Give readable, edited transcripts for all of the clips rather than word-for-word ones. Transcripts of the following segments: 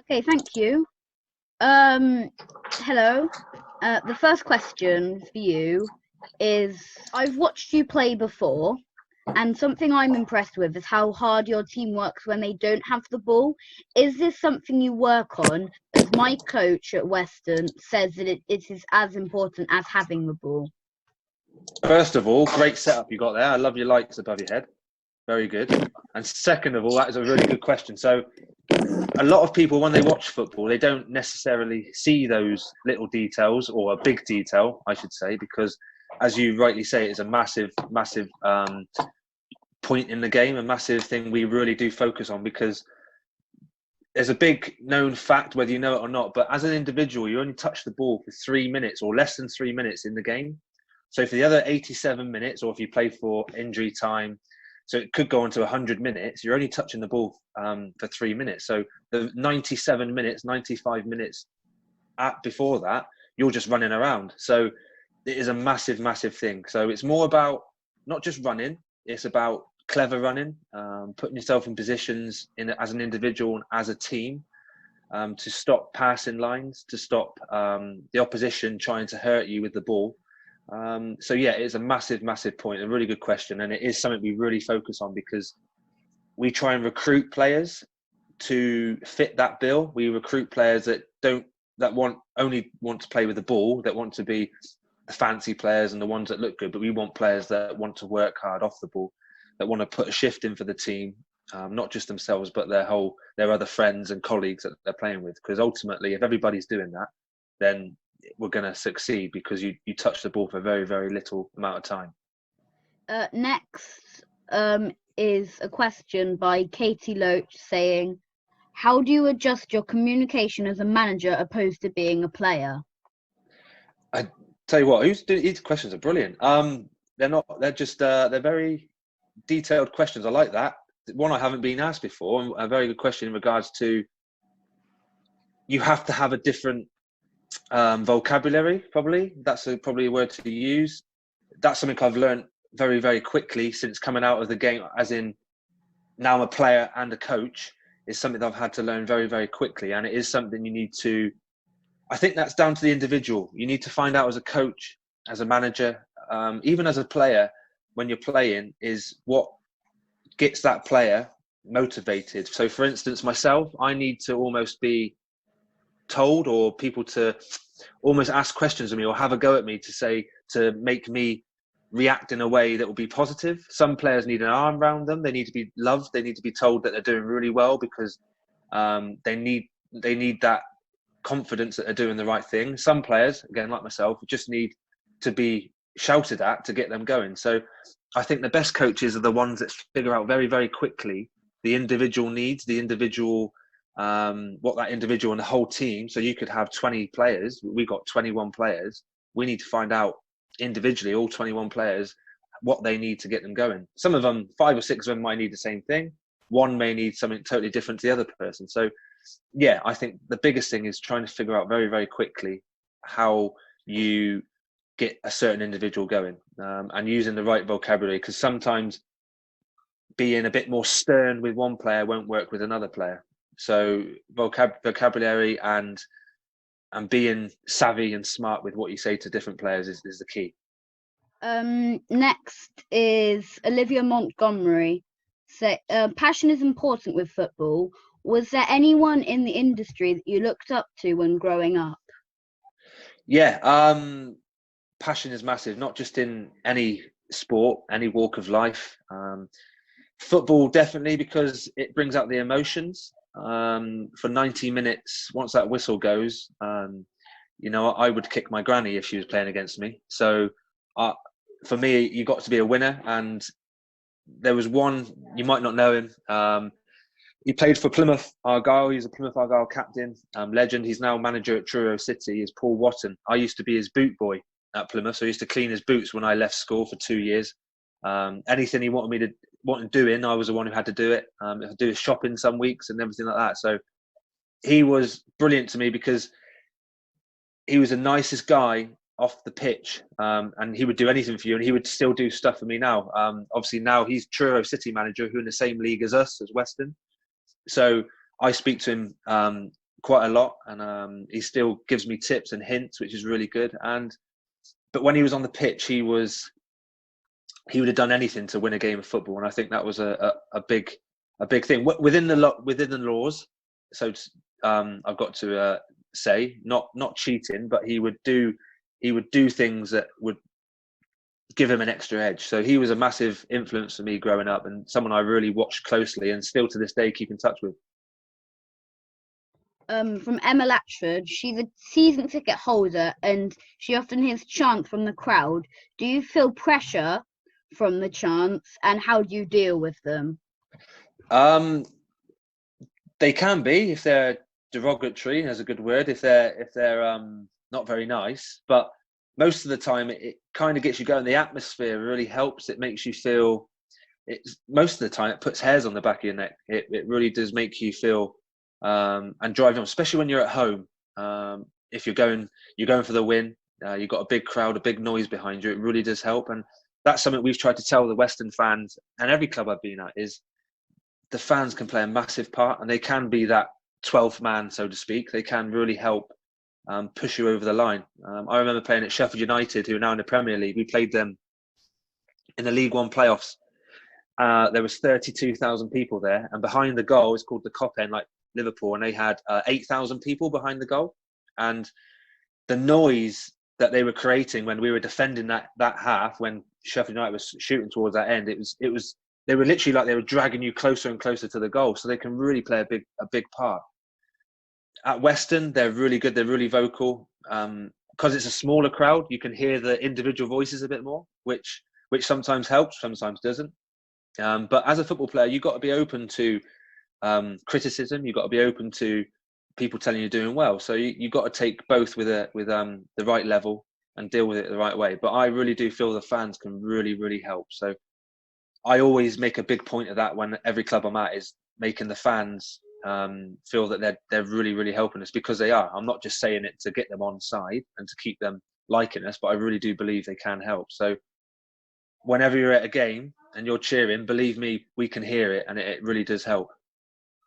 Okay, thank you. Hello. The first question for you is, I've watched you play before, and something I'm impressed with is how hard your team works when they don't have the ball. Is this something you work on? As my coach at Western says that it is as important as having the ball. First of all, great setup you got there. I love your lights above your head. Very good. And second of all, that is a really good question. So a lot of people, when they watch football, they don't necessarily see those little details, or a big detail, I should say, because as you rightly say, it's a massive point in the game, a massive thing we really do focus on, because there's a big known fact, whether you know it or not, but as an individual, you only touch the ball for 3 minutes or less than 3 minutes in the game. So for the other 87 minutes, or if you play for injury time, so it could go on to 100 minutes, you're only touching the ball for 3 minutes. So the 97 minutes, 95 minutes before that, you're just running around. So it is a massive thing. So it's more about not just running, it's about clever running, putting yourself in positions as an individual and as a team, to stop passing lines, to stop the opposition trying to hurt you with the ball. So yeah, it's a massive point, a really good question, and it is something we really focus on, because we try and recruit players to fit that bill. We recruit players that only want to play with the ball, that want to be the fancy players and the ones that look good, but we want players that want to work hard off the ball, that want to put a shift in for the team, not just themselves, but their other friends and colleagues that they're playing with. Because ultimately, if everybody's doing that, then we're going to succeed, because you touch the ball for a very little amount of time. Next is a question by Katie Loach saying, how do you adjust your communication as a manager opposed to being a player? I tell you what, these questions are brilliant. They're very detailed questions. I like that. One I haven't been asked before, and a very good question in regards to, you have to have a different vocabulary, probably. That's probably a word to use. That's something I've learned very quickly since coming out of the game, as in now I'm a player and a coach. Is something that I've had to learn very quickly, and it is something you need to, I think that's down to the individual. You need to find out as a coach, as a manager, even as a player, when you're playing, is what gets that player motivated. So for instance, myself, I need to almost be told, or people to almost ask questions of me or have a go at me to make me react in a way that will be positive. Some players need an arm around them. They need to be loved. They need to be told that they're doing really well, because they need that confidence that they're doing the right thing. Some players, again, like myself, just need to be shouted at to get them going. So I think the best coaches are the ones that figure out very quickly the individual needs, the individual, what that individual and the whole team. So you could have 20 players. We got 21 players. We need to find out individually, all 21 players, what they need to get them going. Some of them, 5 or 6 of them, might need the same thing. One may need something totally different to the other person. So yeah, I think the biggest thing is trying to figure out very quickly how you get a certain individual going, and using the right vocabulary, because sometimes being a bit more stern with one player won't work with another player. So vocabulary and being savvy and smart with what you say to different players is the key. Next is Olivia Montgomery. Passion is important with football. Was there anyone in the industry that you looked up to when growing up? Yeah, passion is massive, not just in any sport, any walk of life. Football, definitely, because it brings out the emotions. For 90 minutes, once that whistle goes, I would kick my granny if she was playing against me. So for me, you got to be a winner. And there was one, you might not know him. He played for Plymouth Argyle. He's a Plymouth Argyle captain, legend. He's now manager at Truro City. Is Paul Watton. I used to be his boot boy at Plymouth, so I used to clean his boots when I left school for 2 years. Anything he wanted doing, I was the one who had to do it. I'd do his shopping some weeks and everything like that. So he was brilliant to me, because he was the nicest guy off the pitch, and he would do anything for you, and he would still do stuff for me now. Obviously now he's Truro City manager, who in the same league as us, as Western. So I speak to him quite a lot, and he still gives me tips and hints, which is really good. But when he was on the pitch, he would have done anything to win a game of football, and I think that was a big thing within the laws. So I've got to say, not cheating, but he would do things that would give him an extra edge. So he was a massive influence for me growing up, and someone I really watched closely, and still to this day keep in touch with. From Emma Latchford, she's a season ticket holder and she often hears chants from the crowd. Do you feel pressure from the chants, and how do you deal with them? They can be, if they're derogatory, as a good word, if they're not very nice. But most of the time, it kind of gets you going. The atmosphere really helps. It makes you feel. Most of the time, it puts hairs on the back of your neck. It really does make you feel. And driving on, especially when you're at home. If you're going for the win, you've got a big crowd, a big noise behind you. It really does help, and that's something we've tried to tell the Western fans and every club I've been at, is the fans can play a massive part, and they can be that 12th man, so to speak. They can really help push you over the line. I remember playing at Sheffield United, who are now in the Premier League. We played them in the League One playoffs. There was 32,000 people there, and behind the goal, it's called the Cop End, like Liverpool, and they had 8,000 people behind the goal. And the noise that they were creating when we were defending that half, when Sheffield United was shooting towards that end, they were literally like they were dragging you closer and closer to the goal. So they can really play a big part. At Western, they're really good. They're really vocal. Because it's a smaller crowd, you can hear the individual voices a bit more, which sometimes helps, sometimes doesn't. But as a football player, you've got to be open to criticism. You've got to be open to people telling you you're doing well. So you've got to take both with the right level and deal with it the right way. But I really do feel the fans can really, really help. So I always make a big point of that when every club I'm at, is making the fans feel that they're really, really helping us, because they are. I'm not just saying it to get them on side and to keep them liking us, but I really do believe they can help. So whenever you're at a game and you're cheering, believe me, we can hear it, and it really does help.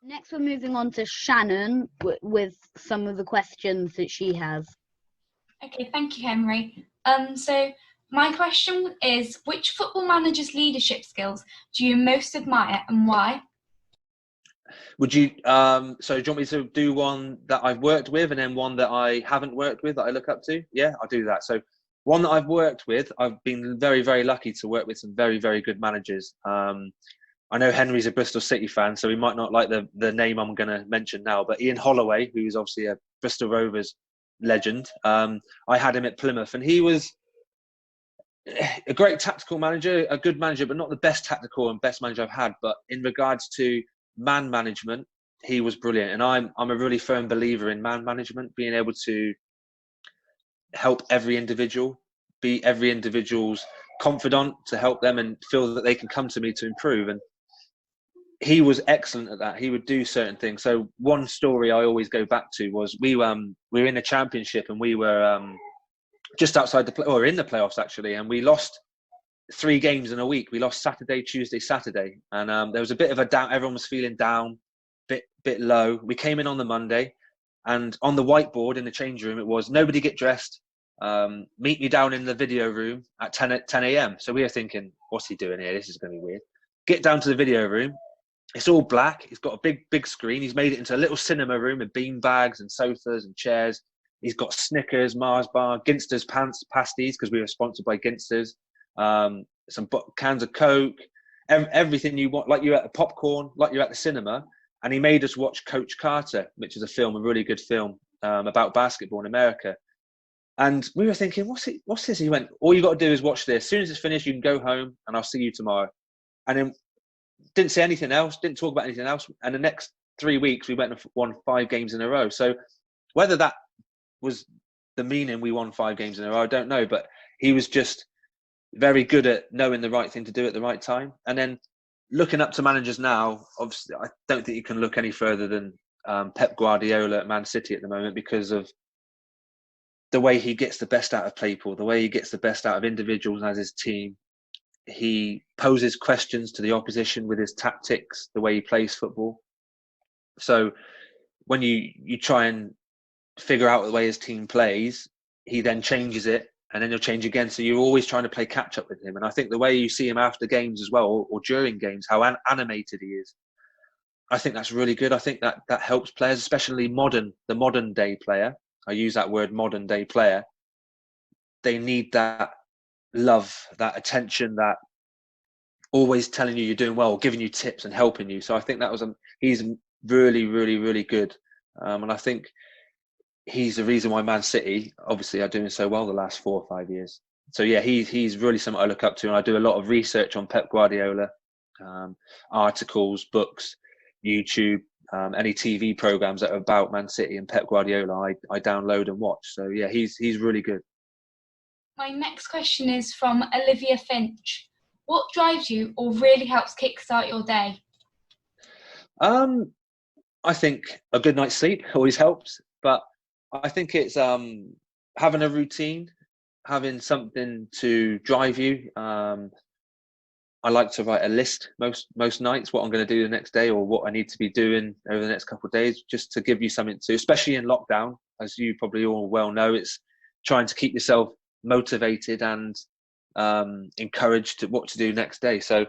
Next, we're moving on to Shannon with some of the questions that she has. Okay, thank you, Henry. So my question is, which football manager's leadership skills do you most admire, and why? Would you? So do you want me to do one that I've worked with, and then one that I haven't worked with that I look up to? Yeah, I'll do that. So one that I've worked with, I've been very, very lucky to work with some very, very good managers. I know Henry's a Bristol City fan, so he might not like the name I'm going to mention now, but Ian Holloway, who's obviously a Bristol Rovers legend, I had him at Plymouth, and he was a great tactical manager, a good manager, but not the best tactical and best manager I've had. But in regards to man management, he was brilliant. And I'm a really firm believer in man management, being able to help every individual, be every individual's confidant, to help them and feel that they can come to me to improve. And he was excellent at that. He would do certain things. So one story I always go back to was we were in the championship, and we were just outside or in the playoffs actually, and we lost 3 games in a week. We lost Saturday, Tuesday, Saturday, and there was a bit of a down. Everyone was feeling down, bit low. We came in on the Monday, and on the whiteboard in the change room, it was nobody get dressed. Meet me down in the video room at 10 a.m. So we were thinking, what's he doing here? This is going to be weird. Get down to the video room. It's all black. It's got a big screen. He's made it into a little cinema room with bean bags and sofas and chairs. He's got Snickers, Mars bar, Ginster's pasties, because we were sponsored by Ginster's. Some cans of Coke, everything you want, like you're at a popcorn, like you're at the cinema. And he made us watch Coach Carter, which is a really good film about basketball in America. And we were thinking, what's this? He went, all you got to do is watch this. As soon as it's finished, you can go home, and I'll see you tomorrow. And then didn't say anything else, didn't talk about anything else. And the next 3 weeks, we went and won 5 games in a row. So whether that was the meaning we won 5 games in a row, I don't know. But he was just very good at knowing the right thing to do at the right time. And then looking up to managers now, obviously, I don't think you can look any further than Pep Guardiola at Man City at the moment, because of the way he gets the best out of people, the way he gets the best out of individuals as his team. He poses questions to the opposition with his tactics, the way he plays football. So when you try and figure out the way his team plays, he then changes it, and then he'll change again. So you're always trying to play catch up with him. And I think the way you see him after games as well, or during games, how animated he is, I think that's really good. I think that helps players, especially the modern day player. I use that word, modern day player. They need that love, that attention, that always telling you you're doing well, giving you tips and helping you. So I think he's really, really, really good. And I think he's the reason why Man City obviously are doing so well the last 4 or 5 years. So yeah, he's really someone I look up to, and I do a lot of research on Pep Guardiola, articles, books, YouTube, any TV programs that are about Man City and Pep Guardiola. I download and watch. So yeah, he's really good. My next question is from Olivia Finch. What drives you or really helps kickstart your day? I think a good night's sleep always helps, but I think it's having a routine, having something to drive you. I like to write a list most nights, what I'm going to do the next day or what I need to be doing over the next couple of days, just to give you something to, especially in lockdown, as you probably all well know, it's trying to keep yourself motivated and encouraged to what to do next day. So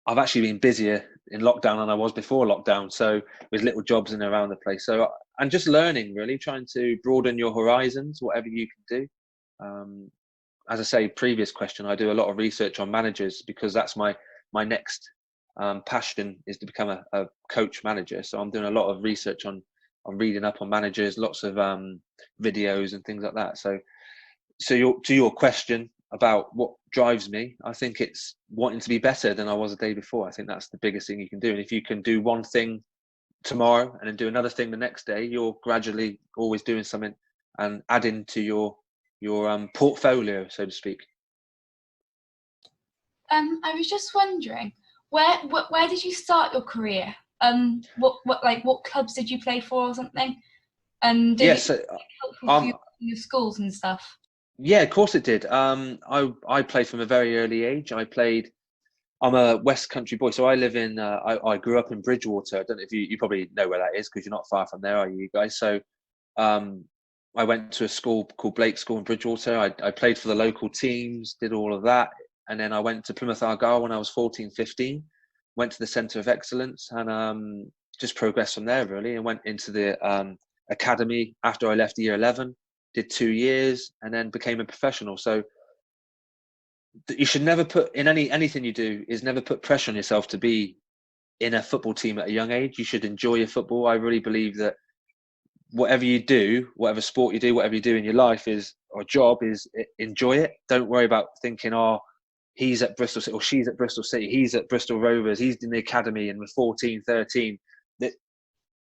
I've actually been busier in lockdown than I was before lockdown. So with little jobs in and around the place. So and just learning, really trying to broaden your horizons, whatever you can do. As I say, previous question, I do a lot of research on managers because that's my next passion is to become a coach manager. So I'm doing a lot of research on reading up on managers, lots of videos and things like that. So to your question about what drives me, I think it's wanting to be better than I was the day before. I think that's the biggest thing you can do. And if you can do one thing tomorrow and then do another thing the next day, you're gradually always doing something and adding to your portfolio, so to speak. I was just wondering, where did you start your career? What clubs did you play for or something? And did it helpful for your schools and stuff? Yeah, of course it did. I played from a very early age. I'm a West Country boy, so I live in. I grew up in Bridgewater. I don't know if you probably know where that is because you're not far from there, are you guys? So, I went to a school called Blake School in Bridgewater. I played for the local teams, did all of that, and then I went to Plymouth Argyle when I was 14, 15. Went to the Centre of Excellence and just progressed from there really, and went into the academy after I left year 11. Did 2 years and then became a professional. So you should never put in anything you do is never put pressure on yourself to be in a football team at a young age. You should enjoy your football. I really believe that whatever you do, whatever sport you do, whatever you do in your life or job is enjoy it. Don't worry about thinking, oh, he's at Bristol City or she's at Bristol City. He's at Bristol Rovers. He's in the academy and we're 14, 13. That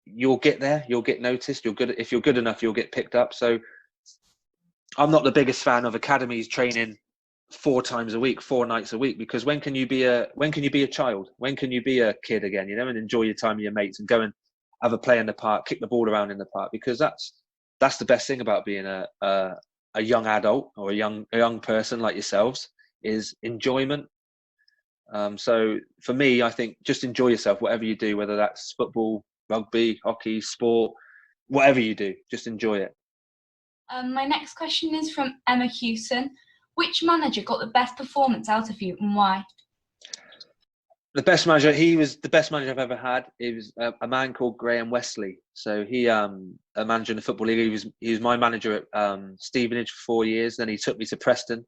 you'll get there. You'll get noticed. If you're good enough, you'll get picked up. So I'm not the biggest fan of academies training 4 times a week, 4 nights a week, because when can you be a child? When can you be a kid again, and enjoy your time with your mates and go and have a play in the park, kick the ball around in the park? Because that's the best thing about being a young adult or a young person like yourselves is enjoyment. So for me, I think just enjoy yourself, whatever you do, whether that's football, rugby, hockey, sport, whatever you do, just enjoy it. My next question is from Emma Hewson. Which manager got the best performance out of you and why? The best manager, he was the best manager I've ever had. It was a man called Graham Wesley. So he, a manager in the Football League. He was my manager at Stevenage for 4 years. Then he took me to Preston.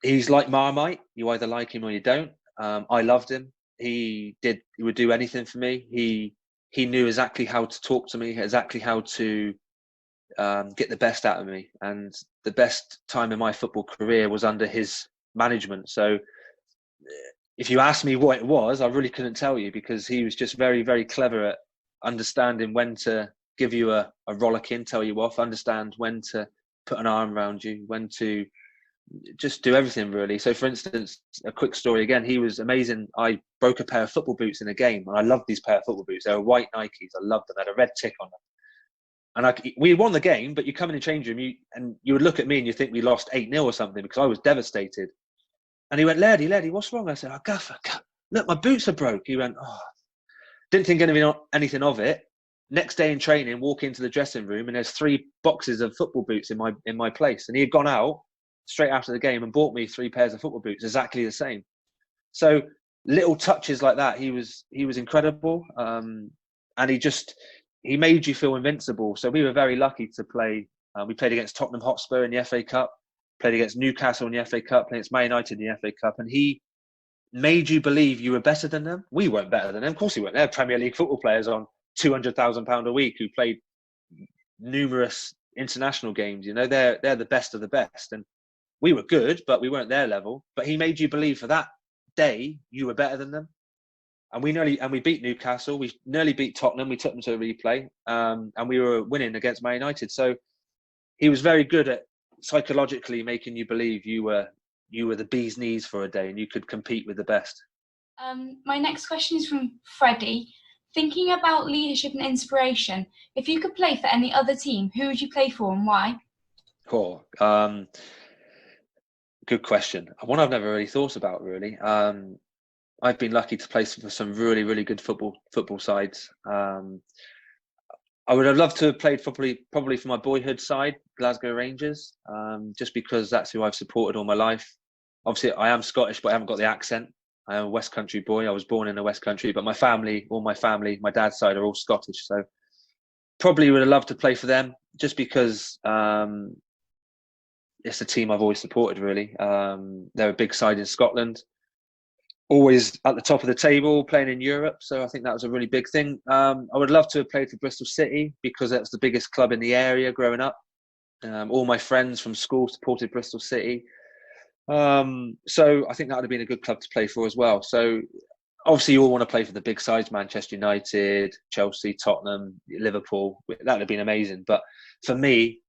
He's like Marmite. You either like him or you don't. I loved him. He would do anything for me. He knew exactly how to talk to me, exactly how to get the best out of me. And the best time in my football career was under his management. So if you ask me what it was, I really couldn't tell you, because he was just very, very clever at understanding when to give you a rollicking, tell you off, understand when to put an arm around you, when to just do everything really. So for instance, a quick story again, he was amazing. I broke a pair of football boots in a game, and I loved these pair of football boots. They were white Nikes. I loved them. They had a red tick on them. And we won the game, but you come in the change room and you would look at me and you think we lost 8-0 or something, because I was devastated. And he went, Lairdy, what's wrong? I said, oh, Gaffer, look, my boots are broke. He went, oh. Didn't think anything of it. Next day in training, walk into the dressing room and there's 3 boxes of football boots in my place. And he had gone out straight after the game and bought me 3 pairs of football boots, exactly the same. So little touches like that, he was incredible. And he made you feel invincible. So we were very lucky to play. We played against Tottenham Hotspur in the FA Cup, played against Newcastle in the FA Cup, played against Man United in the FA Cup, and he made you believe you were better than them. We weren't better than them. Of course we weren't. They're Premier League football players on £200,000 a week who played numerous international games. You know, they're the best of the best. And we were good, but we weren't their level. But he made you believe for that day you were better than them. And we beat Newcastle. We nearly beat Tottenham. We took them to a replay. And we were winning against Man United. So he was very good at psychologically making you believe you were the bee's knees for a day and you could compete with the best. My next question is from Freddie. Thinking about leadership and inspiration, if you could play for any other team, who would you play for and why? Cool. Good question. One I've never really thought about, really. I've been lucky to play for some really, really good football sides. I would have loved to have played probably for my boyhood side, Glasgow Rangers, just because that's who I've supported all my life. Obviously, I am Scottish, but I haven't got the accent. I am a West Country boy. I was born in the West Country, but my family, my dad's side are all Scottish. So probably would have loved to play for them just because it's a team I've always supported, really. They're a big side in Scotland. Always at the top of the table, playing in Europe. So I think that was a really big thing. I would love to have played for Bristol City because that's the biggest club in the area growing up. All my friends from school supported Bristol City. So I think that would have been a good club to play for as well. So obviously you all want to play for the big sides, Manchester United, Chelsea, Tottenham, Liverpool. That would have been amazing. But for me,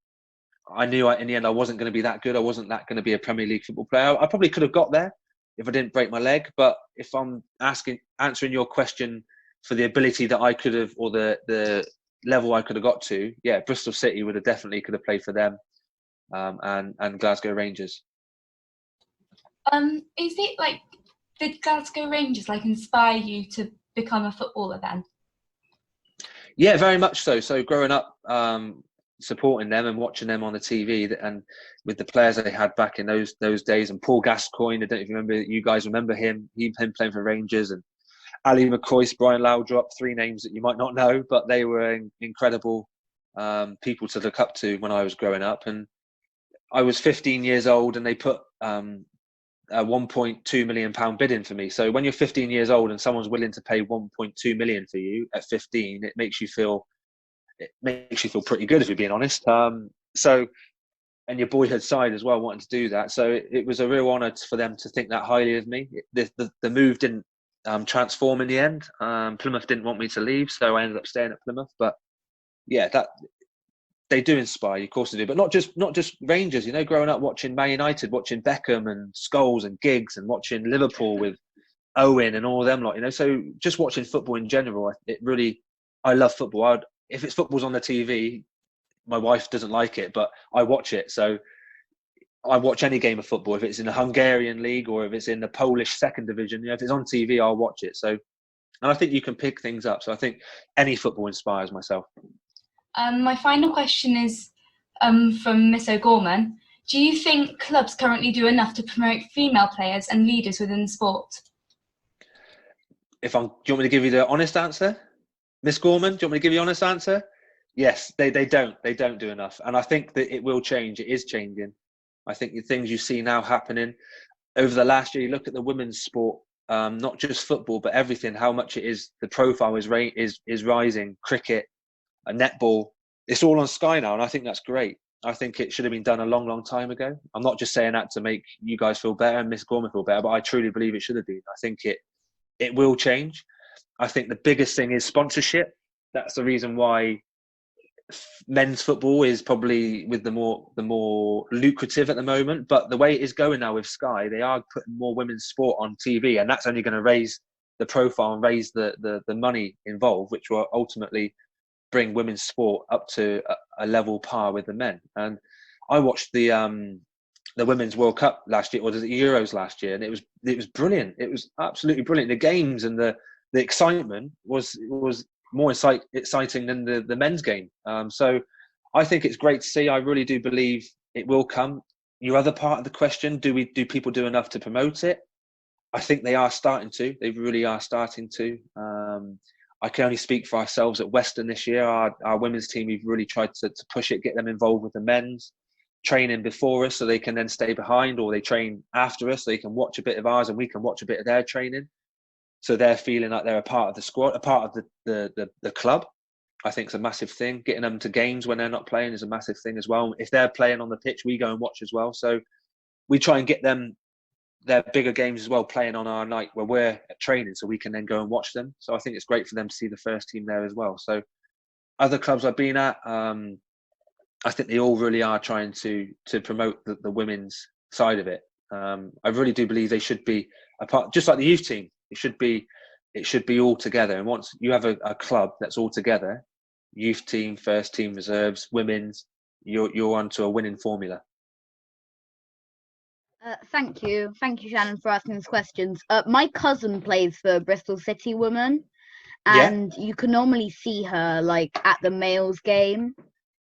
I knew in the end I wasn't going to be that good. I wasn't that going to be a Premier League football player. I probably could have got there if I didn't break my leg. But if I'm answering your question for the ability that I could have, or the level I could have got to, yeah, Bristol City would have definitely could have played for them, and Glasgow Rangers. Is it like, did Glasgow Rangers inspire you to become a footballer then? Yeah, very much so. So growing up, supporting them and watching them on the TV, and with the players they had back in those days, and Paul Gascoigne, I don't know if you guys remember him. Him playing for Rangers, and Ali McCoist, Brian Laudrup, 3 names that you might not know, but they were incredible people to look up to when I was growing up. And I was 15 years old, and they put a £1.2 million bid in for me. So when you're 15 years old and someone's willing to pay 1.2 million for you at 15, it makes you feel pretty good, if you're being honest. So, and your boyhood side as well wanting to do that. So it was a real honour for them to think that highly of me. The move didn't transform in the end. Plymouth didn't want me to leave, so I ended up staying at Plymouth. But yeah, that they do inspire you, of course they do. But not just Rangers. You know, growing up watching Man United, watching Beckham and Scholes and Giggs, and watching Liverpool with Owen and all of them lot. You know, so just watching football in general, I love football. If it's football's on the TV, my wife doesn't like it, but I watch it. So I watch any game of football. If it's in the Hungarian league or if it's in the Polish second division, you know, if it's on TV, I'll watch it. So, and I think you can pick things up. So I think any football inspires myself. My final question is from Miss O'Gorman. Do you think clubs currently do enough to promote female players and leaders within the sport? Do you want me to give you the honest answer? Miss Gorman, do you want me to give you an honest answer? Yes, they don't. They don't do enough. And I think that it will change. It is changing. I think the things you see now happening over the last year, you look at the women's sport, not just football, but everything, how much it is, the profile is rising, cricket, netball. It's all on Sky now, and I think that's great. I think it should have been done a long, long time ago. I'm not just saying that to make you guys feel better and Miss Gorman feel better, but I truly believe it should have been. I think it will change. I think the biggest thing is sponsorship. That's the reason why men's football is probably with the more lucrative at the moment. But the way it is going now with Sky, they are putting more women's sport on TV, and that's only going to raise the profile and raise the money involved, which will ultimately bring women's sport up to a level par with the men. And I watched the Women's World Cup last year, or the Euros last year, and it was brilliant. It was absolutely brilliant. The games and the the excitement was more exciting than the men's game. So I think it's great to see. I really do believe it will come. Your other part of the question, do people do enough to promote it? I think they are starting to. They really are starting to. I can only speak for ourselves at Western this year. Our women's team, we've really tried to push it, get them involved with the men's training before us so they can then stay behind, or they train after us so they can watch a bit of ours and we can watch a bit of their training. So they're feeling like they're a part of the squad, a part of the club. I think it's a massive thing. Getting them to games when they're not playing is a massive thing as well. If they're playing on the pitch, we go and watch as well. So we try and get them their bigger games as well, playing on our night where we're at training, so we can then go and watch them. So I think it's great for them to see the first team there as well. So other clubs I've been at, I think they all really are trying to promote the women's side of it. I really do believe they should be a part, just like the youth team. It should be all together. And once you have a club that's all together, youth team, first team, reserves, women's, you're onto a winning formula. Thank you, Shannon, for asking these questions. My cousin plays for Bristol City Women, and you can normally see her like at the males game.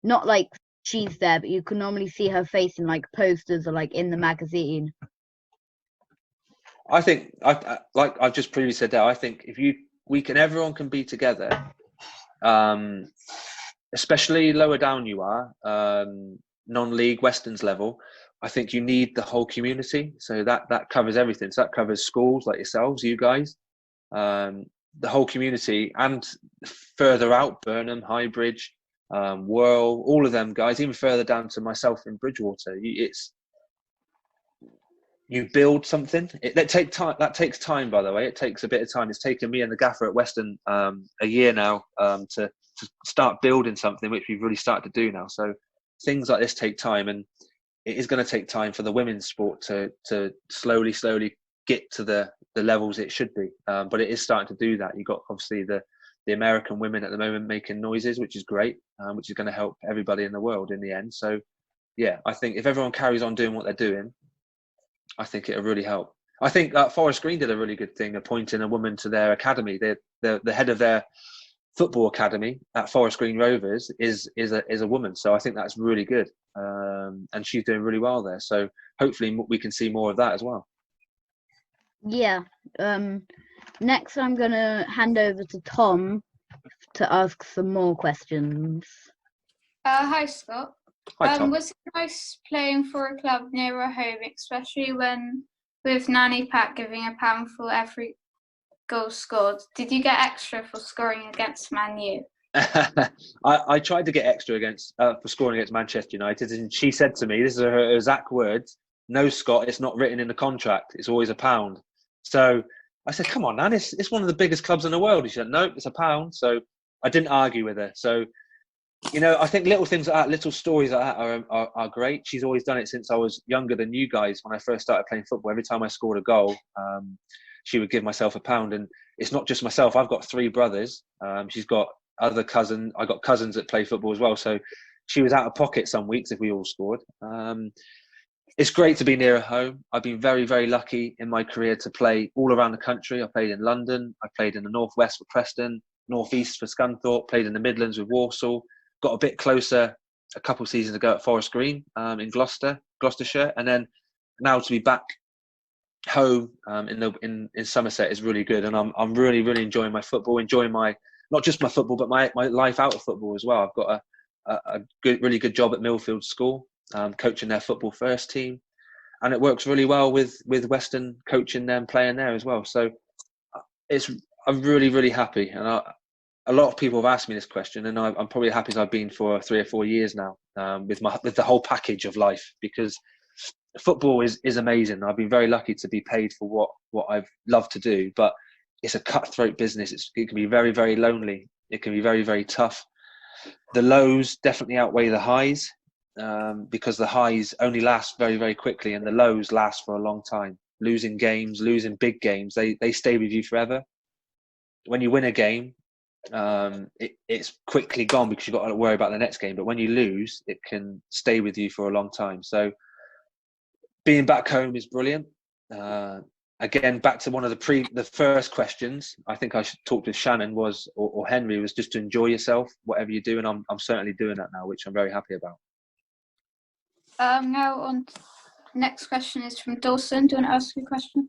Not like she's there, but you can normally see her face in like posters or like in the magazine. I think, like I've just previously said that, I think if everyone can be together, especially lower down you are, non-league Westerns level, I think you need the whole community. So that covers everything. So that covers schools like yourselves, you guys, the whole community, and further out, Burnham, Highbridge, Whirl, all of them guys, even further down to myself in Bridgewater. You build something. That takes time, by the way. It takes a bit of time. It's taken me and the gaffer at Western a year now to start building something, which we've really started to do now. So things like this take time, and it is going to take time for the women's sport to slowly get to the levels it should be. But it is starting to do that. You've got obviously the American women at the moment making noises, which is great, which is going to help everybody in the world in the end. So yeah, I think if everyone carries on doing what they're doing, I think it'll really help. I think Forest Green did a really good thing, appointing a woman to their academy. The head of their football academy at Forest Green Rovers is a woman. So I think that's really good, and she's doing really well there. So hopefully we can see more of that as well. Yeah. Next, I'm gonna hand over to Tom to ask some more questions. Hi, Scott. Hi, Tom. Was it nice playing for a club nearer home, especially when with Nanny Pat giving £1 for every goal scored? Did you get extra for scoring against Man U? I tried to get extra for scoring against Manchester United, and she said to me, this is her exact words, "No, Scott, it's not written in the contract. It's always £1." So I said, "Come on, Nan, it's one of the biggest clubs in the world." She said, "No, it's £1." So I didn't argue with her. So, I think little things like that, little stories like that are great. She's always done it since I was younger than you guys. When I first started playing football, every time I scored a goal, she would give myself £1. And it's not just myself. I've got 3 brothers. She's got other cousins. I got cousins that play football as well. So she was out of pocket some weeks if we all scored. It's great to be near home. I've been very, very lucky in my career to play all around the country. I played in London. I played in the Northwest for Preston, Northeast for Scunthorpe, played in the Midlands with Walsall. Got a bit closer a couple of seasons ago at Forest Green in Gloucestershire. And then now to be back home in Somerset is really good. And I'm really, really enjoying my football, enjoying not just my football, but my life out of football as well. I've got a really good job at Millfield School, coaching their football first team, and it works really well with Western coaching them, playing there as well. So I'm really, really happy. And a lot of people have asked me this question, and I'm probably happy as I've been for 3 or 4 years now, with the whole package of life, because football is amazing. I've been very lucky to be paid for what I've loved to do, but it's a cutthroat business. It can be very, very lonely. It can be very, very tough. The lows definitely outweigh the highs, because the highs only last very, very quickly, and the lows last for a long time. Losing games, losing big games, they stay with you forever. When you win a game, it's quickly gone because you've got to worry about the next game. But when you lose, it can stay with you for a long time. So being back home is brilliant. again, back to one of the first questions, I think I should talk to Shannon or Henry, was just to enjoy yourself, whatever you do. And I'm certainly doing that now, which I'm very happy about. Now on next question is from Dawson. Do you want to ask a question?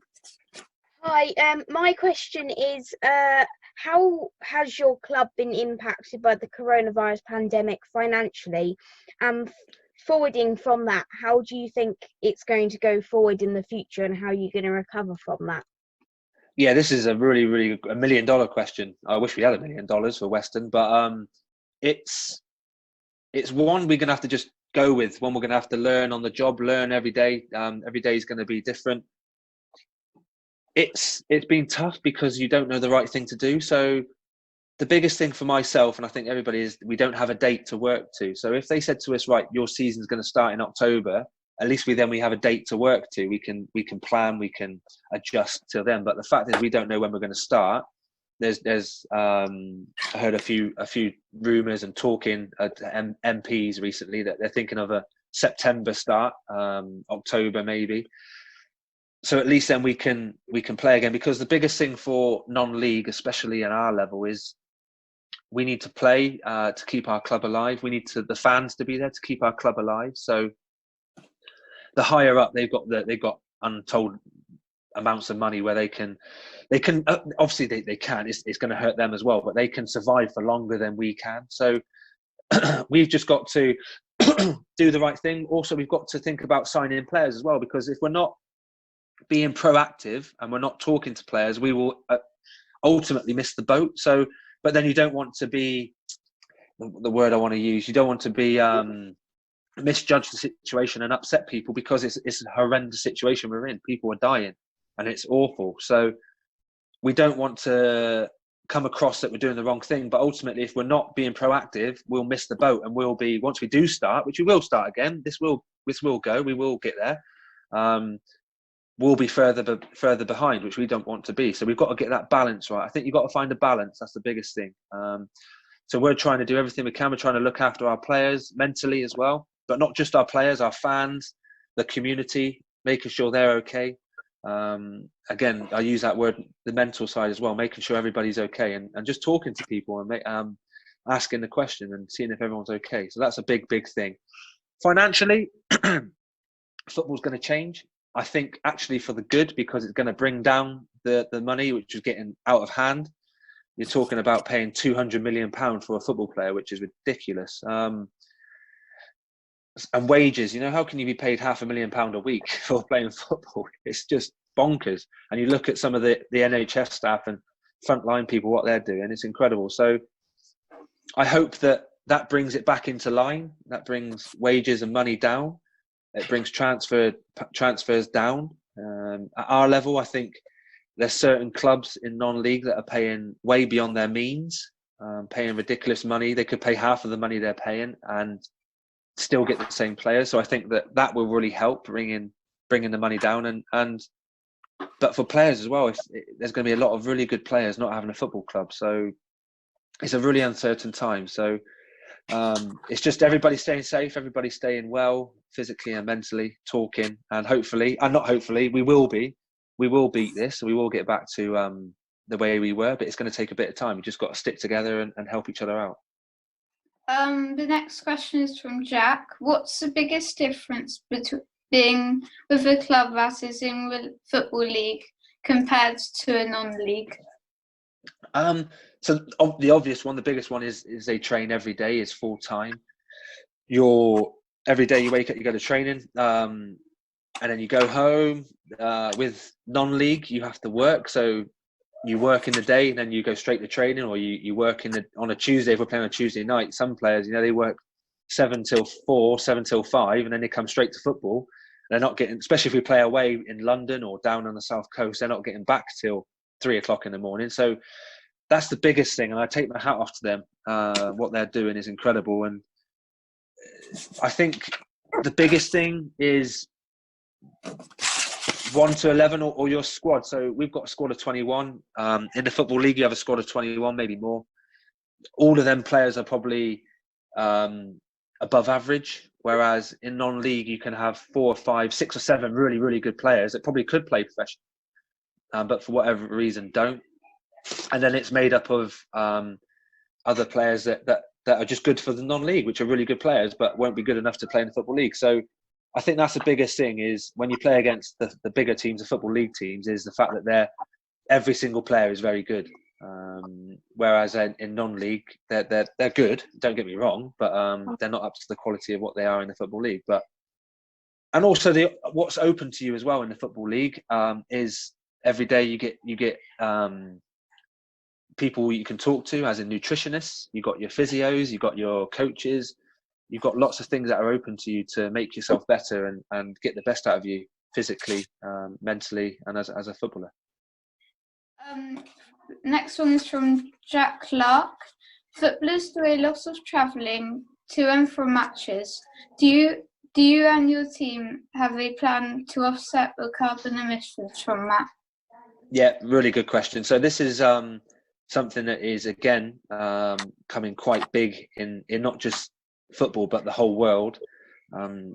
Hi, my question is, how has your club been impacted by the coronavirus pandemic financially? Forwarding from that, how do you think it's going to go forward in the future, and how are you going to recover from that? Yeah, this is a really, really $1 million question. I wish we had $1 million for Western, but it's one we're going to have to just go with, one we're going to have to learn on the job, learn every day. Every day is going to be different. It's been tough because you don't know the right thing to do. So the biggest thing for myself, and I think everybody, is we don't have a date to work to. So if they said to us, right, your season's going to start in October, at least we have a date to work to. We can plan, we can adjust till then. But the fact is, we don't know when we're going to start. There's I heard a few rumours and talking at MPs recently that they're thinking of a September start, October maybe. So at least then we can play again, because the biggest thing for non-league, especially at our level, is we need to play to keep our club alive. We need the fans to be there to keep our club alive. So the higher up, they've got untold amounts of money where they can obviously they can. It's going to hurt them as well, but they can survive for longer than we can. So we've just got to do the right thing. Also, we've got to think about signing players as well, because if we're not being proactive and we're not talking to players, we will ultimately miss the boat. So, but then you don't want to be, the word I want to use, you don't want to be misjudge the situation and upset people, because it's a horrendous situation we're in. People are dying and it's awful. So we don't want to come across that we're doing the wrong thing, but ultimately if we're not being proactive, we'll miss the boat, and we'll be, once we do start, which we will start again, this will go, we will get there, we'll be further behind, which we don't want to be. So we've got to get that balance right. I think you've got to find a balance. That's the biggest thing. So we're trying to do everything we can. We're trying to look after our players mentally as well, but not just our players, our fans, the community, making sure they're okay. Again, I use that word, the mental side as well, making sure everybody's okay, and just talking to people and asking the question and seeing if everyone's okay. So that's a big thing. Financially, football's going to change. I think actually for the good, because it's going to bring down the money, which is getting out of hand. You're talking about paying £200 million for a football player, which is ridiculous. And wages, how can you be paid £500,000 a week for playing football? It's just bonkers. And you look at some of the NHS staff and frontline people, what they're doing, it's incredible. So I hope that brings it back into line. That brings wages and money down. It brings transfers down. At our level, I think there's certain clubs in non-league that are paying way beyond their means, paying ridiculous money. They could pay half of the money they're paying and still get the same players. So I think that will really help bringing the money down. But for players as well, there's going to be a lot of really good players not having a football club. So it's a really uncertain time. So it's just everybody staying safe, everybody staying well, physically and mentally, talking, and we will beat this. We will get back to the way we were, but it's going to take a bit of time. We just got to stick together and help each other out. The next question is from Jack. What's the biggest difference between being with a club that is in the Football League compared to a non-league? So the obvious one, the biggest one is they train every day, is full time. Every day you wake up, you go to training, and then you go home. With non-league, you have to work. So you work in the day, and then you go straight to training, or you work on a Tuesday. If we're playing on a Tuesday night, some players, they work 7 till 4, 7 till 5, and then they come straight to football. They're not getting, especially if we play away in London or down on the South Coast, they're not getting back till 3 o'clock in the morning. So that's the biggest thing, and I take my hat off to them. What they're doing is incredible, and I think the biggest thing is 1 to 11 or your squad. So we've got a squad of 21. In the Football League, you have a squad of 21, maybe more. All of them players are probably above average, whereas in non-league, you can have 4 or 5, 6 or 7 really, really good players that probably could play professionally. but for whatever reason don't. And then it's made up of other players that are just good for the non-league, which are really good players, but won't be good enough to play in the Football League. So I think that's the biggest thing, is when you play against the bigger teams, the Football League teams, is the fact that every single player is very good. Whereas in non-league, they're good, don't get me wrong, but they're not up to the quality of what they are in the Football League. And also what's open to you as well in the Football League is every day you get people you can talk to, as in nutritionists, you've got your physios, you've got your coaches, you've got lots of things that are open to you to make yourself better and get the best out of you physically, mentally, and as a footballer. Next one is from Jack Clark. Footballers do a lot of travelling to and from matches. Do you and your team have a plan to offset the carbon emissions from that? Yeah, really good question. So this is something that is, again, coming quite big in not just football, but the whole world,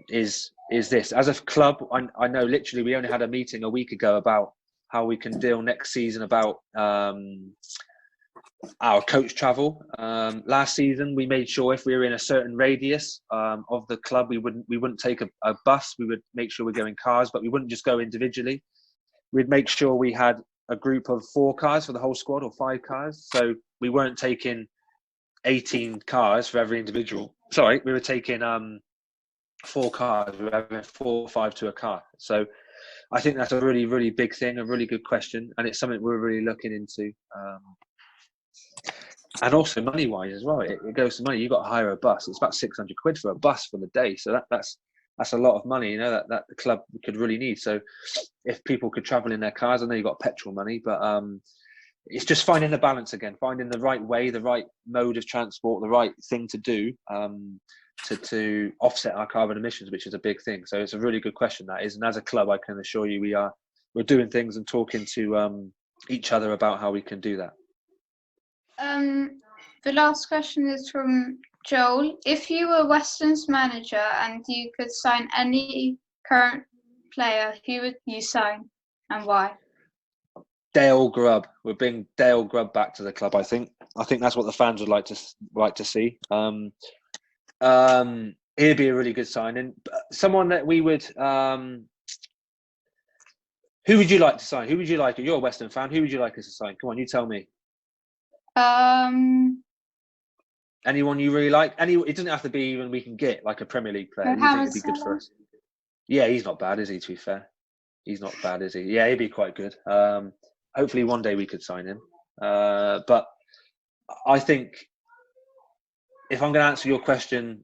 is this. As a club, I know literally we only had a meeting a week ago about how we can deal next season about our coach travel. Last season, we made sure if we were in a certain radius of the club, we wouldn't take a bus. We would make sure we go in cars, but we wouldn't just go individually. We'd make sure we had a group of 4 cars for the whole squad, or 5 cars. So we weren't taking 18 cars for every individual. Sorry, we were taking 4 cars. We were having 4 or 5 to a car. So I think that's a really, really big thing, a really good question, and it's something we're really looking into. And also money-wise as well, it goes to money. You've got to hire a bus. It's about 600 quid for a bus for the day. So that's a lot of money, you know, that the club could really need. So if people could travel in their cars, I know you've got petrol money, but it's just finding the balance again, finding the right way, the right mode of transport, the right thing to do to offset our carbon emissions, which is a big thing. So it's a really good question, that is. And as a club, I can assure you we're doing things and talking to each other about how we can do that. The last question is from Joel. If you were Weston's manager and you could sign any current player, who would you sign and why? Dale Grubb. We're bringing Dale Grubb back to the club. I think that's what the fans would like to see. He'd be a really good signing. Someone that we would. Who would you like to sign? Who would you like? You're a Weston fan. Who would you like us to sign? Come on, you tell me. Anyone you really like? It doesn't have to be even we can get like a Premier League player. You think it'd be good for us? Yeah, he's not bad, is he? To be fair, he's not bad, is he? Yeah, he'd be quite good. Hopefully, one day we could sign him. But I think if I'm going to answer your question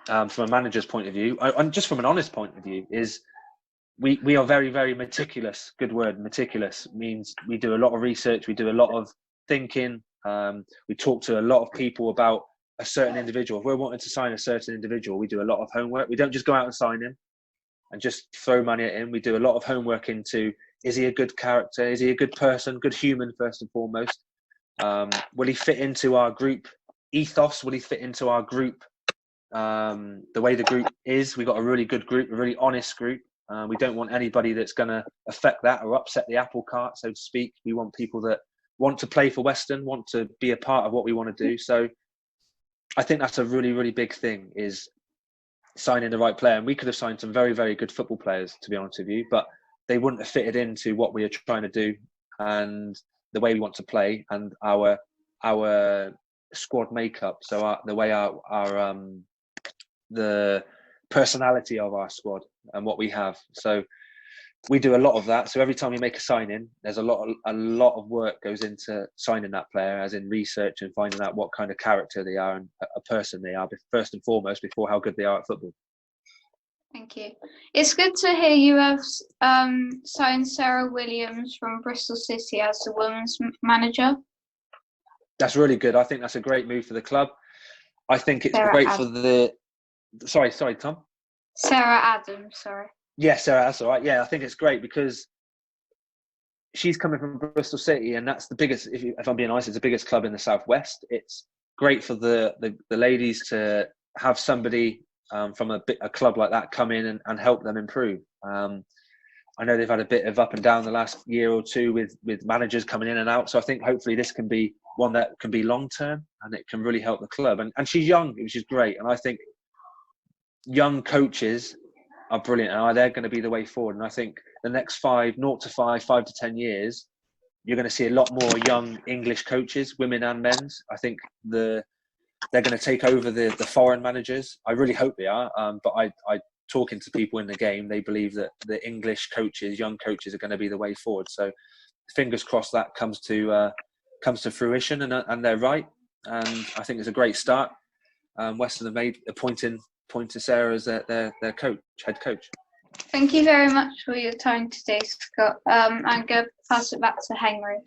from a manager's point of view, and just from an honest point of view, is we are very, very meticulous. Good word, meticulous means we do a lot of research. We do a lot of thinking. We talk to a lot of people about a certain individual. If we're wanting to sign a certain individual, we do a lot of homework. We don't just go out and sign him and just throw money at him. We do a lot of homework into, is he a good character? Is he a good person? Good human, first and foremost. Will he fit into our group ethos? Will he fit into our group, the way the group is? We've got a really good group, a really honest group. We don't want anybody that's going to affect that or upset the apple cart, so to speak. We want people that want to play for Weston, want to be a part of what we want to do. So I think that's a really, really big thing, is signing the right player. And we could have signed some very, very good football players, to be honest with you, but they wouldn't have fitted into what we are trying to do and the way we want to play and our squad makeup. So the personality of our squad and what we have. So we do a lot of that. So every time we make a signing, there's a lot of work goes into signing that player, as in research and finding out what kind of character they are and a person they are, first and foremost, before how good they are at football. Thank you. It's good to hear you have signed Sarah Williams from Bristol City as the women's manager. That's really good. I think that's a great move for the club. I think it's great for the... Sorry, Tom? Sarah Adams, sorry. Yeah, Sarah, that's all right. Yeah, I think it's great because she's coming from Bristol City, and that's the biggest, if I'm being honest, it's the biggest club in the Southwest. It's great for the ladies to have somebody from a club like that come in and help them improve. I know they've had a bit of up and down the last year or two with managers coming in and out. So I think hopefully this can be one that can be long term and it can really help the club. And she's young, which is great. And I think young coaches are brilliant and they're going to be the way forward. And I think the next 5 to 10 years, you're going to see a lot more young English coaches, women and men's. I think they're going to take over the foreign managers. I really hope they are. But I talking to people in the game, they believe that the English coaches, young coaches, are going to be the way forward. So fingers crossed that comes to fruition, and they're right. And I think it's a great start. Western have made appointing Sarah as their coach, head coach. Thank you very much for your time today, Scott. I'm going to pass it back to Henry.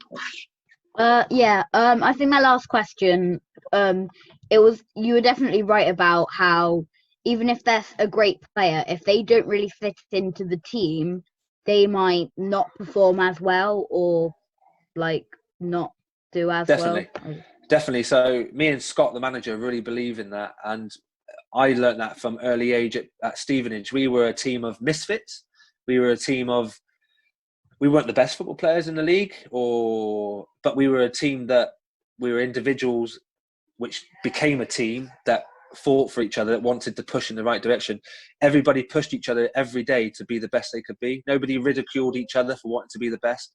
I think my last question, you were definitely right about how even if they're a great player, if they don't really fit into the team, they might not perform as well or not do as well. Definitely. So me and Scott, the manager, really believe in that. And I learned that from early age at Stevenage. We were a team of misfits. We were a team of, we weren't the best football players in the league, but we were a team that we were individuals which became a team that fought for each other, that wanted to push in the right direction. Everybody pushed each other every day to be the best they could be. Nobody ridiculed each other for wanting to be the best.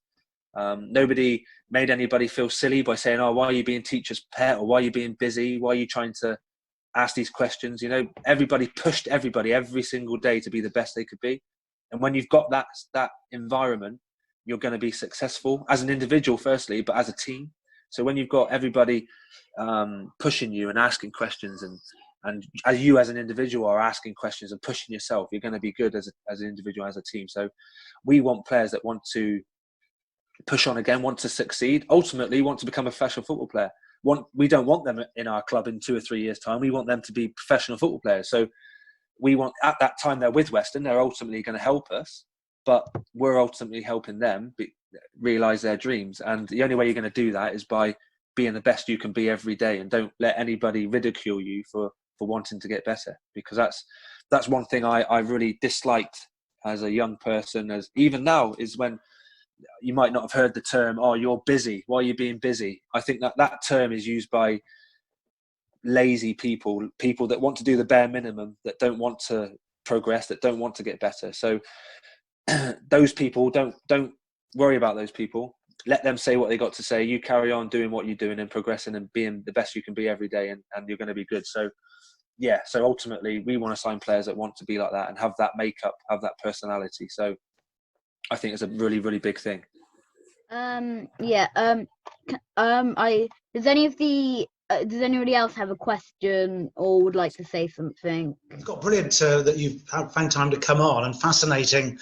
Nobody made anybody feel silly by saying, "Oh, why are you being teacher's pet?" or "Why are you being busy? Why are you trying to ask these questions?" You know, everybody pushed everybody every single day to be the best they could be. And when you've got that environment, you're going to be successful as an individual, firstly, but as a team. So when you've got everybody pushing you and asking questions, and as you as an individual are asking questions and pushing yourself, you're going to be good as an individual, as a team. So we want players that want to push on again, want to succeed, ultimately want to become a professional football player. We don't want them in our club in 2 or 3 years' time. We want them to be professional football players. So we want, at that time they're with Western, they're ultimately going to help us, but we're ultimately helping them realise their dreams. And the only way you're going to do that is by being the best you can be every day, and don't let anybody ridicule you for wanting to get better, because that's one thing I really disliked as a young person, as even now, is when you might not have heard the term, "Oh, you're busy. Why are you being busy?" I think that term is used by lazy people that want to do the bare minimum, that don't want to progress, that don't want to get better. So those people, don't worry about those people. Let them say what they got to say. You carry on doing what you're doing and progressing and being the best you can be every day, and you're going to be good. So so ultimately we want to sign players that want to be like that and have that makeup, have that personality. So I think it's a really, really big thing. Does anybody else have a question or would like to say something? It's got brilliant that you've found time to come on, and fascinating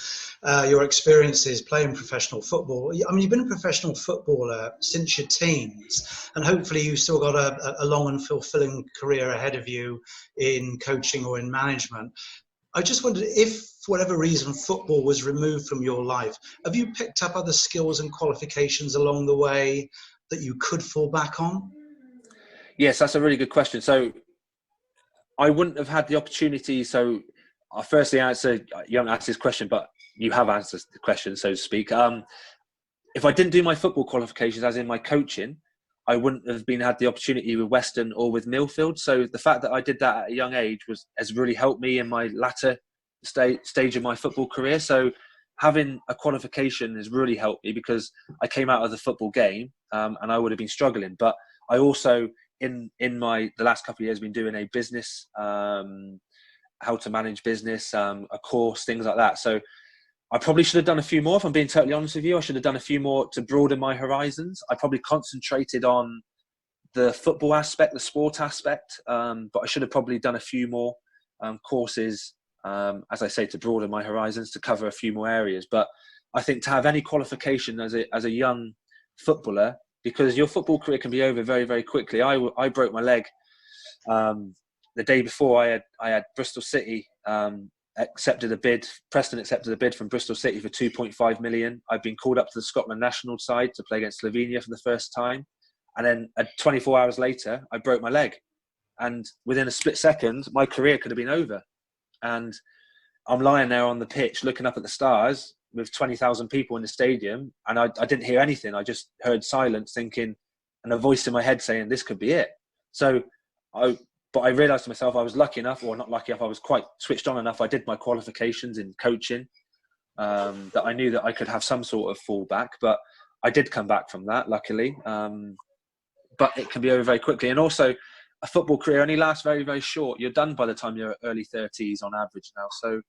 your experiences playing professional football. I mean, you've been a professional footballer since your teens, and hopefully you've still got a long and fulfilling career ahead of you in coaching or in management. I just wondered if, for whatever reason, football was removed from your life, have you picked up other skills and qualifications along the way that you could fall back on? Yes, that's a really good question. So I wouldn't have had the opportunity. So I'll firstly answer, you haven't asked this question, but you have answered the question, so to speak. If I didn't do my football qualifications, as in my coaching, I wouldn't have had the opportunity with Western or with Millfield. So the fact that I did that at a young age has really helped me in my latter stage of my football career. So having a qualification has really helped me, because I came out of the football game and I would have been struggling. But I also, in the last couple of years, been doing a business, how to manage business, a course, things like that. So I probably should have done a few more, if I'm being totally honest with you. I should have done a few more to broaden my horizons. I probably concentrated on the football aspect, the sport aspect, but I should have probably done a few more courses, as I say, to broaden my horizons, to cover a few more areas. But I think to have any qualification as a young footballer, because your football career can be over very, very quickly. I broke my leg the day before. I had Bristol City accepted a bid. Preston accepted a bid from Bristol City for 2.5 million. I've been called up to the Scotland national side to play against Slovenia for the first time, and then 24 hours later, I broke my leg, and within a split second, my career could have been over. And I'm lying there on the pitch, looking up at the stars, with 20,000 people in the stadium, and I didn't hear anything. I just heard silence, thinking, and a voice in my head saying, this could be it. So but I realised to myself I was lucky enough, or not lucky enough, I was quite switched on enough. I did my qualifications in coaching, that I knew that I could have some sort of fallback, but I did come back from that, luckily. But it can be over very quickly. And also, a football career only lasts very, very short. You're done by the time you're early 30s on average now. So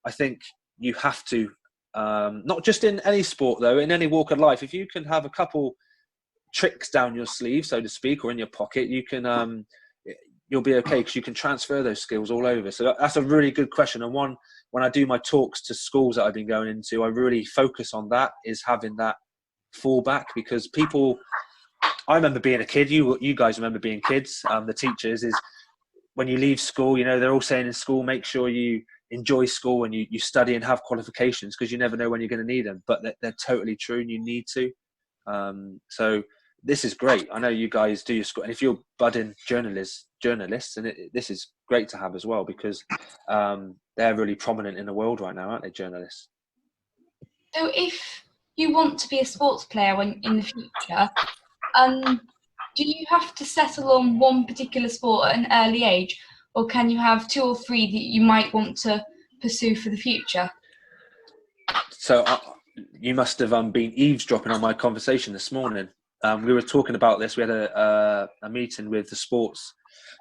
I think you have to, not just in any sport though, in any walk of life, if you can have a couple tricks down your sleeve, so to speak, or in your pocket, you can, you'll be okay, because you can transfer those skills all over. So that's a really good question. And one, when I do my talks to schools that I've been going into, I really focus on that, is having that fallback, because people, I remember being a kid, you guys remember being kids, the teachers, is when you leave school, you know, they're all saying in school, make sure you enjoy school and you study and have qualifications, because you never know when you're going to need them. But they're totally true, and you need to. So this is great. I know you guys do your school, and if you're budding journalists, and this is great to have as well, because they're really prominent in the world right now, aren't they, journalists? So if you want to be a sports player in the future, do you have to settle on one particular sport at an early age, or can you have 2 or 3 that you might want to pursue for the future? So you must have been eavesdropping on my conversation this morning. We were talking about this. We had a meeting with the sports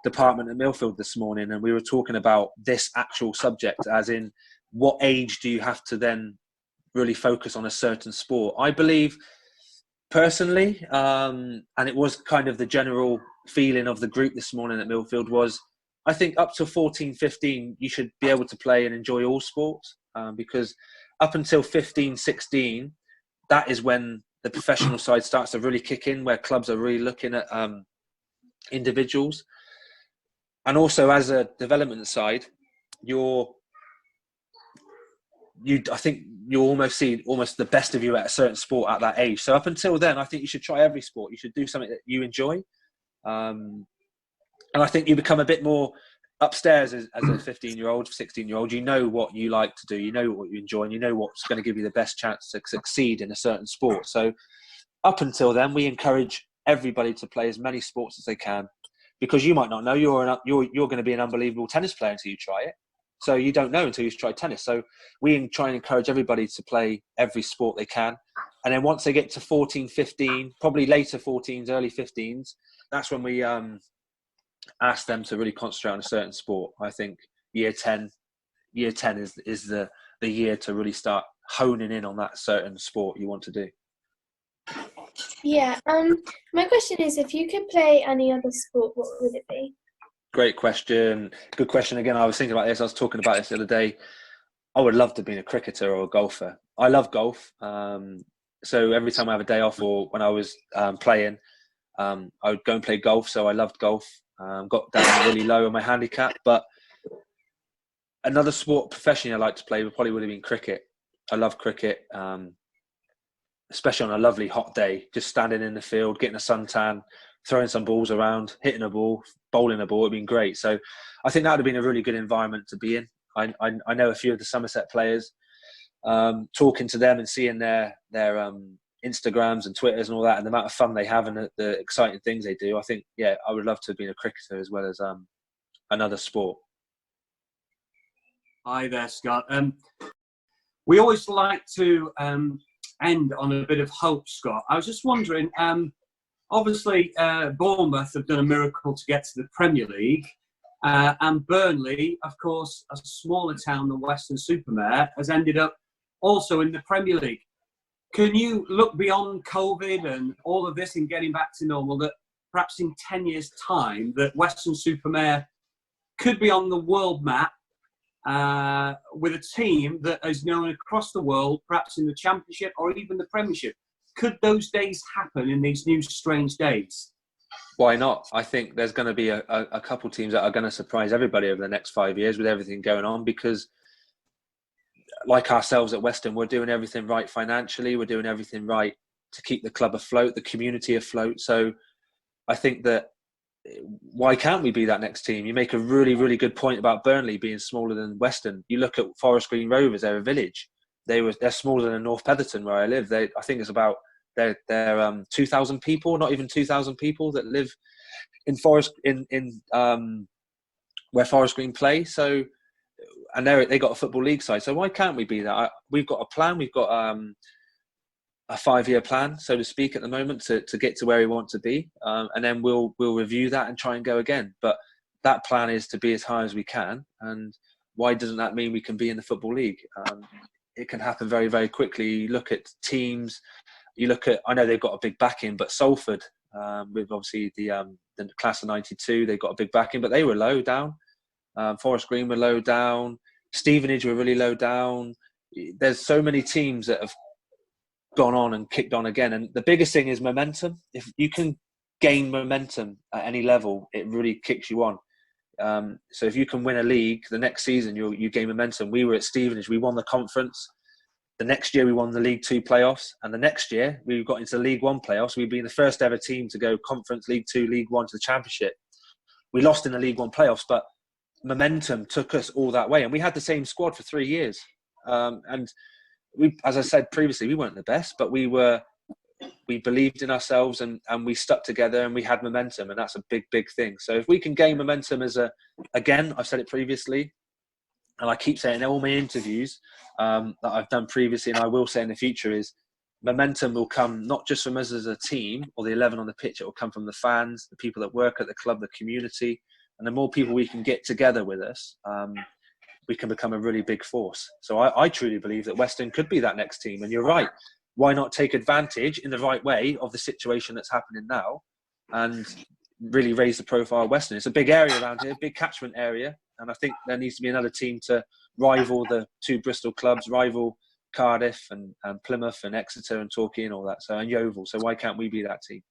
department at Millfield this morning, and we were talking about this actual subject, as in what age do you have to then really focus on a certain sport. I believe personally, and it was kind of the general feeling of the group this morning at Millfield, was I think up to 14, 15, you should be able to play and enjoy all sports, because up until 15, 16, that is when the professional side starts to really kick in, where clubs are really looking at individuals. And also, as a development side, I think you almost see the best of you at a certain sport at that age. So up until then, I think you should try every sport. You should do something that you enjoy. And I think you become a bit more upstairs as a 15-year-old, 16-year-old. You know what you like to do. You know what you enjoy, and you know what's going to give you the best chance to succeed in a certain sport. So up until then, we encourage everybody to play as many sports as they can, because you might not know you're going to be an unbelievable tennis player until you try it. So you don't know until you try tennis. So we try and encourage everybody to play every sport they can. And then once they get to 14, 15, probably later 14s, early 15s, that's when we ask them to really concentrate on a certain sport. I think year 10 is the year to really start honing in on that certain sport you want to do. Yeah. My question is, if you could play any other sport, what would it be? Great question. Good question. Again, I was thinking about this. I was talking about this the other day. I would love to be a cricketer or a golfer. I love golf. So every time I have a day off, or when I was playing, I would go and play golf. So I loved golf. Got down really low on my handicap. But another sport professionally I like to play would have been cricket. I love cricket, especially on a lovely hot day. Just standing in the field, getting a suntan, throwing some balls around, hitting a ball, bowling a ball. It'd been great. So I think that would have been a really good environment to be in. I know a few of the Somerset players, talking to them and seeing their Instagrams and Twitters and all that, and the amount of fun they have and the exciting things they do. I think, yeah, I would love to have been a cricketer as well as another sport. Hi there, Scott. We always like to end on a bit of hope, Scott. I was just wondering, obviously, Bournemouth have done a miracle to get to the Premier League, and Burnley, of course, a smaller town than Weston-super-Mare, has ended up also in the Premier League. Can you look beyond COVID and all of this and getting back to normal, that perhaps in 10 years' time, that Weston-super-Mare could be on the world map with a team that is known across the world, perhaps in the Championship or even the Premiership? Could those days happen in these new strange days? Why not? I think there's going to be a couple teams that are going to surprise everybody over the next 5 years with everything going on, because like ourselves at Weston, we're doing everything right financially. We're doing everything right to keep the club afloat, the community afloat. So I think that why can't we be that next team? You make a really, really good point about Burnley being smaller than Weston. You look at Forest Green Rovers, they're a village. they're smaller than North Petherton where I live. I think it's about they're 2,000 people, not even 2,000 people that live in where Forest Green play. So, and they got a football league side. So why can't we be that? We've got a plan. We've got a 5-year plan, so to speak, at the moment to get to where we want to be, and then we'll review that and try and go again. But that plan is to be as high as we can. And why doesn't that mean we can be in the football league? It can happen very, very quickly. You look at teams. I know they've got a big backing, but Salford, with obviously the class of '92, they got a big backing, but they were low down. Forest Green were low down. Stevenage were really low down. There's so many teams that have gone on and kicked on again. And the biggest thing is momentum. If you can gain momentum at any level, it really kicks you on. So if you can win a league, the next season you gain momentum. We were at Stevenage. We won the conference. The next year we won the League 2 playoffs, and the next year we got into the League 1 playoffs. We'd been the first ever team to go Conference, League 2, League 1 to the Championship. We lost in the League 1 playoffs, but momentum took us all that way, and we had the same squad for 3 years. And we, as I said previously, we weren't the best, but we believed in ourselves, and we stuck together, and we had momentum, and that's a big, big thing. So if we can gain momentum again, I've said it previously, and I keep saying in all my interviews that I've done previously, and I will say in the future, is momentum will come not just from us as a team or the 11 on the pitch. It will come from the fans, the people that work at the club, the community. And the more people we can get together with us, we can become a really big force. So I truly believe that Western could be that next team. And you're right. Why not take advantage in the right way of the situation that's happening now and really raise the profile of Western? It's a big area around here, big catchment area. And I think there needs to be another team to rival the 2 Bristol clubs, rival Cardiff and Plymouth and Exeter and Torquay and all that. So, and Yeovil. So why can't we be that team?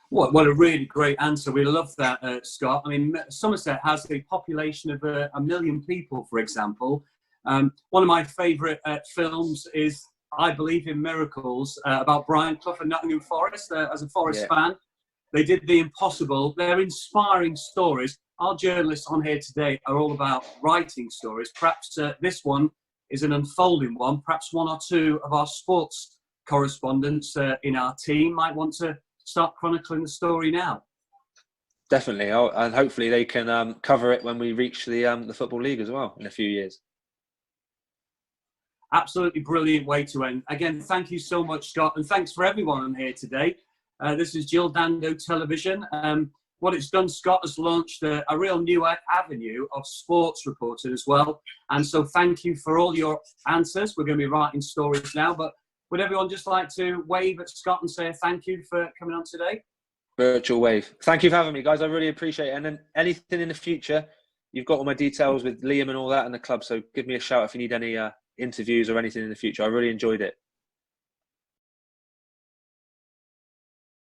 What a really great answer. We love that, Scott. I mean, Somerset has a population of 1 million people, for example. One of my favourite films is I Believe in Miracles, about Brian Clough and Nottingham Forest. As a Forest fan, they did the impossible. They're inspiring stories. Our journalists on here today are all about writing stories. Perhaps this one is an unfolding one. Perhaps 1 or 2 of our sports correspondents in our team might want to start chronicling the story now. Definitely, and hopefully they can cover it when we reach the Football League as well in a few years. Absolutely brilliant way to end. Again, thank you so much, Scott, and thanks for everyone on here today. This is Jill Dando Television. What it's done, Scott, has launched a real new avenue of sports reporting as well. And so thank you for all your answers. We're going to be writing stories now, but would everyone just like to wave at Scott and say thank you for coming on today? Virtual wave. Thank you for having me, guys. I really appreciate it. And then anything in the future, you've got all my details with Liam and all that and the club. So give me a shout if you need any interviews or anything in the future. I really enjoyed it.